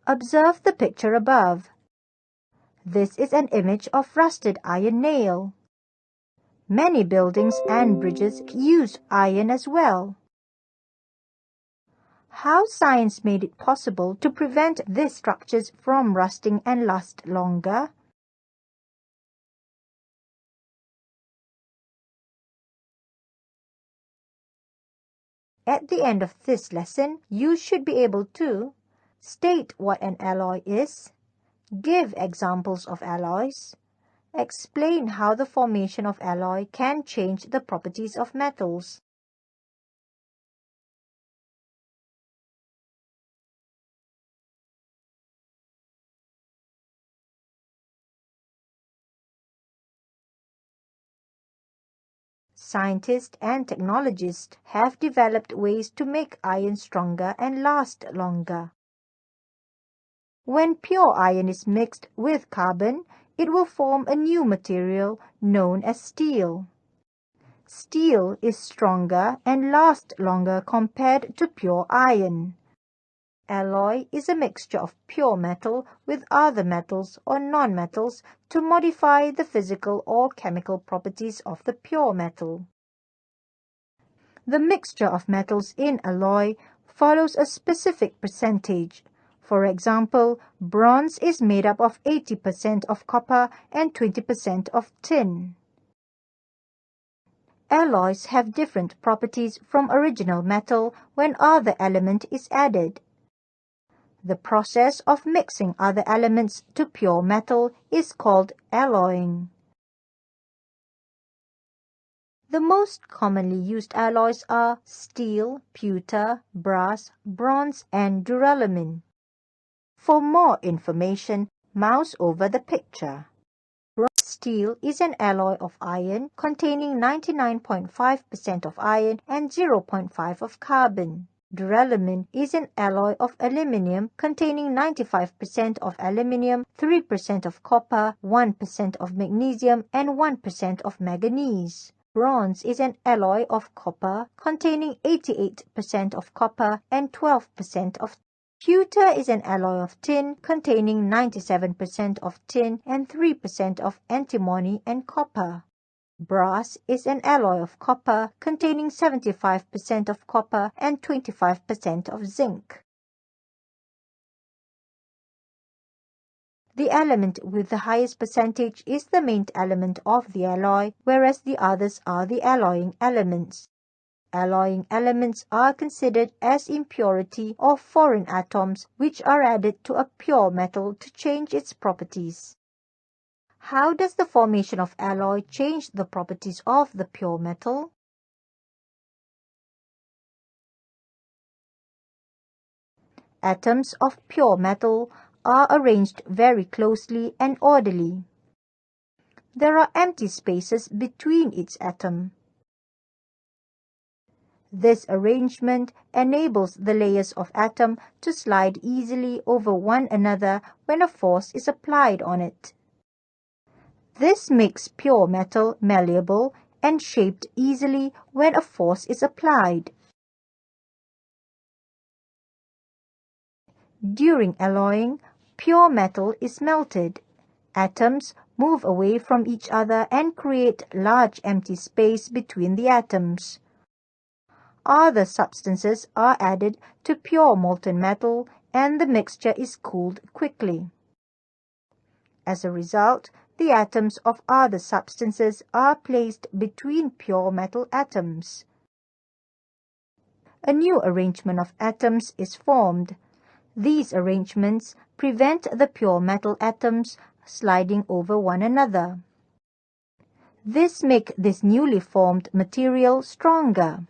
Observe the picture above. This is an image of rusted iron nail. Many buildings and bridges use iron as well. How science made it possible to prevent these structures from rusting and last longer? At the end of this lesson, you should be able to state what an alloy is, give examples of alloys, explain how the formation of alloy can change the properties of metals. Scientists and technologists have developed ways to make iron stronger and last longer. When pure iron is mixed with carbon, it will form a new material known as steel. Steel is stronger and lasts longer compared to pure iron. Alloy is a mixture of pure metal with other metals or non-metals to modify the physical or chemical properties of the pure metal. The mixture of metals in alloy follows a specific percentage. For example, bronze is made up of 80% of copper and 20% of tin. Alloys have different properties from original metal when other element is added. The process of mixing other elements to pure metal is called alloying. The most commonly used alloys are steel, pewter, brass, bronze, and duralumin. For more information, mouse over the picture. Steel is an alloy of iron containing 99.5% of iron and 0.5 of carbon. Duralumin is an alloy of aluminium containing 95% of aluminium, 3% of copper, 1% of magnesium, and 1% of manganese. Bronze is an alloy of copper containing 88% of copper and 12% of Pewter is an alloy of tin containing 97% of tin and 3% of antimony and copper. Brass is an alloy of copper containing 75% of copper and 25% of zinc. The element with the highest percentage is the main element of the alloy, whereas the others are the alloying elements. Alloying elements are considered as impurity or foreign atoms which are added to a pure metal to change its properties. How does the formation of alloy change the properties of the pure metal? Atoms of pure metal are arranged very closely and orderly. There are empty spaces between each atom. This arrangement enables the layers of atom to slide easily over one another when a force is applied on it. This makes pure metal malleable and shaped easily when a force is applied. During alloying, pure metal is melted. Atoms move away from each other and create large empty space between the atoms. Other substances are added to pure molten metal and the mixture is cooled quickly. As a result, the atoms of other substances are placed between pure metal atoms. A new arrangement of atoms is formed. These arrangements prevent the pure metal atoms sliding over one another. This makes this newly formed material stronger.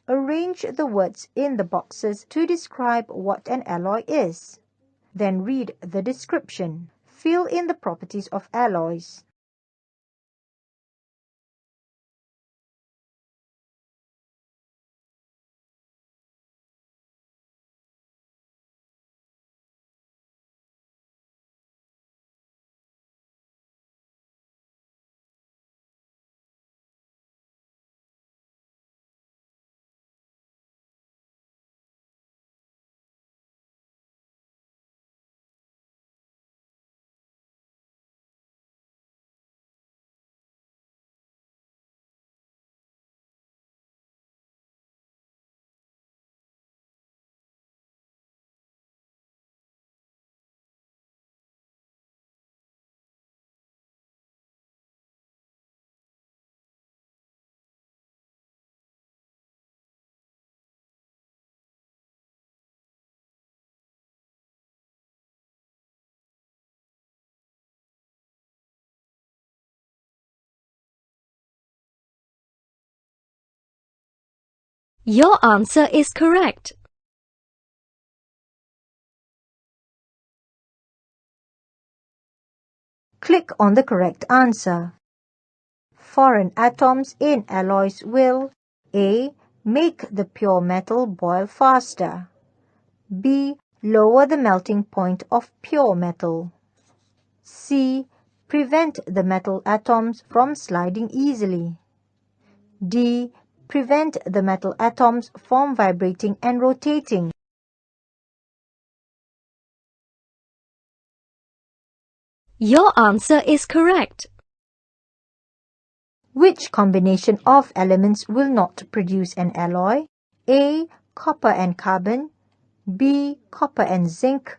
Arrange the words in the boxes to describe what an alloy is. Then read the description. Fill in the properties of alloys. Your answer is correct. Click on the correct answer. Foreign atoms in alloys will A. Make the pure metal boil faster. B. Lower the melting point of pure metal. C. Prevent the metal atoms from sliding easily. D. Prevent the metal atoms from vibrating and rotating. Your answer is correct. Which combination of elements will not produce an alloy? A. Copper and carbon. B. Copper and zinc.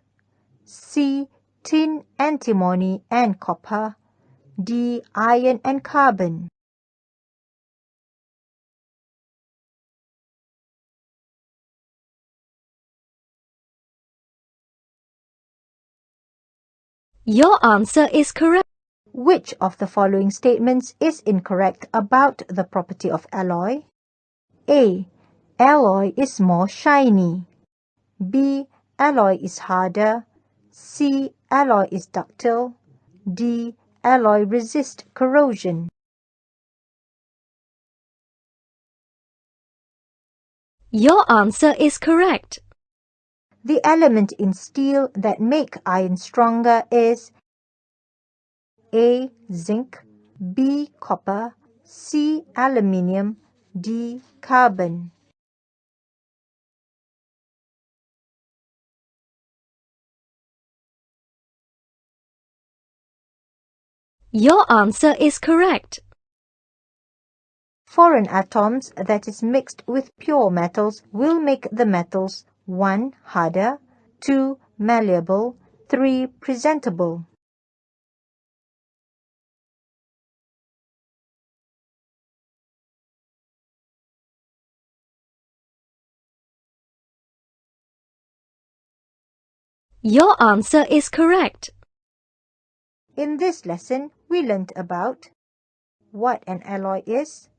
C. Tin, antimony and copper. D. Iron and carbon. Your answer is correct. Which of the following statements is incorrect about the property of alloy? A. Alloy is more shiny. B. Alloy is harder. C. Alloy is ductile. D. Alloy resists corrosion. Your answer is correct. The element in steel that make iron stronger is A. Zinc. B. Copper. C. Aluminium. D. Carbon. Your answer is correct. Foreign atoms that is mixed with pure metals will make the metals 1. Harder, 2. Malleable, 3. Presentable. Your answer is correct. In this lesson, we learnt about what an alloy is,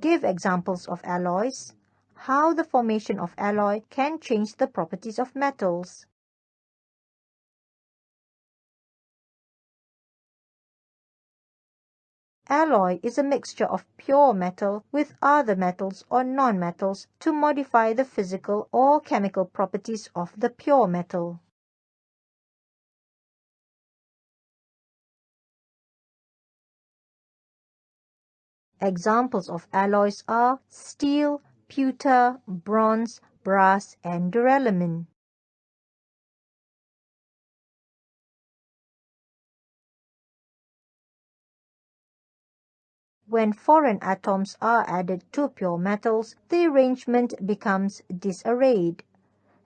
give examples of alloys, how the formation of alloy can change the properties of metals. Alloy is a mixture of pure metal with other metals or non-metals to modify the physical or chemical properties of the pure metal. Examples of alloys are steel, pewter, bronze, brass, and duralumin. When foreign atoms are added to pure metals, the arrangement becomes disarrayed.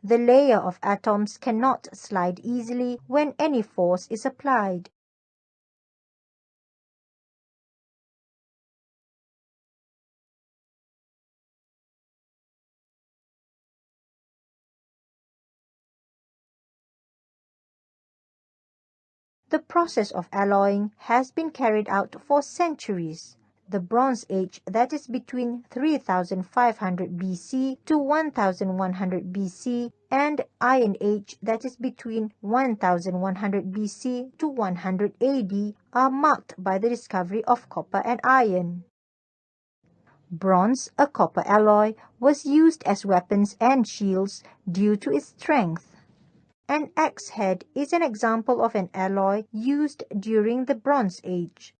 The layer of atoms cannot slide easily when any force is applied. The process of alloying has been carried out for centuries. The Bronze Age, that is between 3500 BC to 1100 BC, and Iron Age, that is between 1100 BC to 100 AD, are marked by the discovery of copper and iron. Bronze, a copper alloy, was used as weapons and shields due to its strength. An axe head is an example of an alloy used during the Bronze Age.